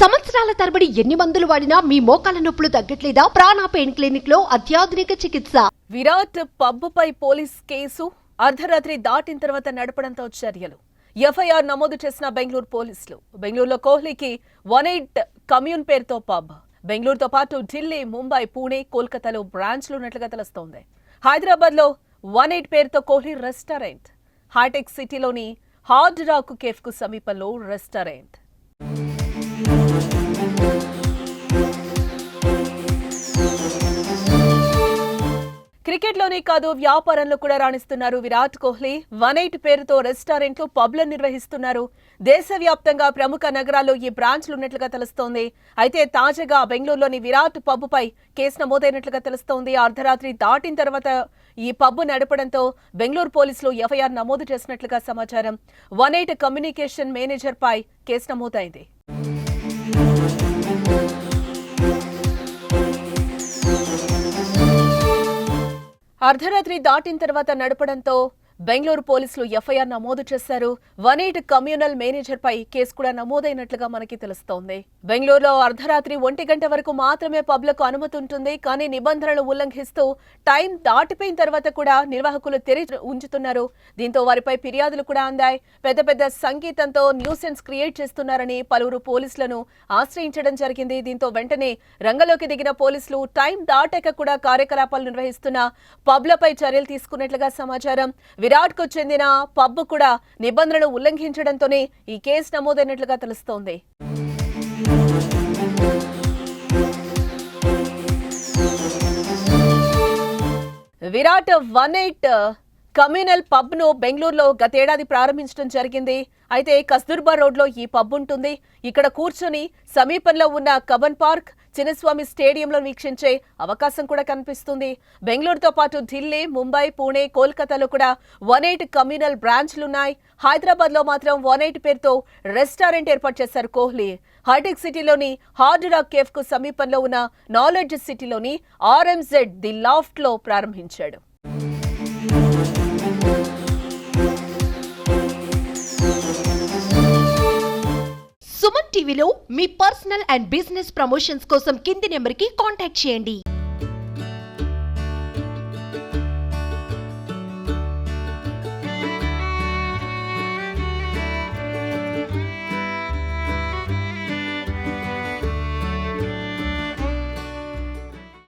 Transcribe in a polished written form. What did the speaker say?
సంవత్సరాల తరబడి ఎన్ని మందులు వాడినా మీ మోకాల నొప్పులు తగ్గట్లేదా? ప్రాణ పెయిన్ క్లినిక్ లో అత్యాధునిక చికిత్స. విరాట్ పబ్బుపై పోలీస్ కేసు అర్ధరాత్రి దాటిన తర్వాత నడపడంతో చర్యలు. ఎఫ్ఐఆర్ నమోదు చేసిన బెంగళూరు పోలీసులు. బెంగళూరులో కోహ్లీకి 18 కమ్యూన్ పేరుతో పబ్. బెంగళూరుతో పాటు ఢిల్లీ, ముంబై, పూణే, కోల్కతాలో బ్రాంచ్లు ఉన్నట్లుగా తెలుస్తోంది. హైదరాబాద్ లో 18 పేరుతో కోహ్లీ రెస్టారెంట్. హైటెక్ సిటీలోని హార్డ్ రాక్ కేఫ్ కు సమీపంలో రెస్టారెంట్. క్రికెట్లోనే కాదు, వ్యాపారంలో కూడా రాణిస్తున్నారు విరాట్ కోహ్లీ. 18 పేరుతో రెస్టారెంట్లు, పబ్లను నిర్వహిస్తున్నారు. దేశవ్యాప్తంగా ప్రముఖ నగరాల్లో ఈ బ్రాంచ్లు ఉన్నట్లుగా తెలుస్తోంది. అయితే తాజాగా బెంగళూరులోని విరాట్ పబ్బుపై కేసు నమోదైనట్లుగా తెలుస్తోంది. అర్ధరాత్రి దాటిన తర్వాత ఈ పబ్బు నడపడంతో బెంగళూరు పోలీసులు ఎఫ్ఐఆర్ నమోదు చేసినట్లుగా సమాచారం. 18 కమ్యూనికేషన్ మేనేజర్ పై కేసు నమోదైంది. అర్ధరాత్రి దాటిన తర్వాత నడపడంతో బెంగళూరు పోలీసులు ఎఫ్ఐఆర్ నమోదు చేశారు. 18 కమ్యూనల్ మేనేజర్ పై కేసు కూడా నమోదైనట్లుగా మనకి తెలుస్తోంది. బెంగళూరులో అర్ధరాత్రి 1 గంట వరకు మాత్రమే పబ్లకు అనుమతి ఉంటుంది. కానీ నిబంధనలు ఉల్లంఘిస్తూ టైం దాటిపోయిన తర్వాత కూడా నిర్వాహకులు తెరిచి ఉంచుతున్నారు. దీంతో వారిపై ఫిర్యాదులు కూడా అందాయి. పెద్ద పెద్ద సంగీతంతో న్యూసెన్స్ క్రియేట్ చేస్తున్నారని పలువురు పోలీసులను ఆశ్రయించడం జరిగింది. దీంతో వెంటనే రంగంలోకి దిగిన పోలీసులు టైం దాటాక కూడా కార్యకలాపాలు నిర్వహిస్తున్న పబ్లపై చర్యలు తీసుకున్నట్లుగా సమాచారం. విరాట్ కు చెందిన పబ్ కూడా నిబంధనలు ఉల్లంఘించడంతోనే ఈ కేసు నమోదైనట్లుగా తెలుస్తోంది. విరాట్ 18 కమ్యూనల్ పబ్ ను బెంగళూరులో గతేడాది ప్రారంభించడం జరిగింది. అయితే కస్తూర్బా రోడ్ లో ఈ పబ్ ఉంటుంది. ఇక్కడ కూర్చొని సమీపంలో ఉన్న కబన్ పార్క్, చిన్నస్వామి స్టేడియంలో వీక్షించే అవకాశం కూడా కనిపిస్తుంది. బెంగళూరుతో పాటు ఢిల్లీ, ముంబై, పూణే, కోల్కతాలో కూడా 18 కమ్యూనల్ బ్రాంచ్లున్నాయి. హైదరాబాద్ లో మాత్రం 18 పేరుతో రెస్టారెంట్ ఏర్పాటు చేశారు కోహ్లీ. హైటెక్ సిటీలోని హార్డ్ రాక్ కేఫ్ కు సమీపంలో ఉన్న నాలెడ్జ్ సిటీలోని RMZ ది లాఫ్ట్ లో ప్రారంభించాడు. సుమన్ టీవీలో మీ పర్సనల్ అండ్ బిజినెస్ ప్రమోషన్స్ కోసం కింది నెంబర్కి కాంటాక్ట్ చేయండి.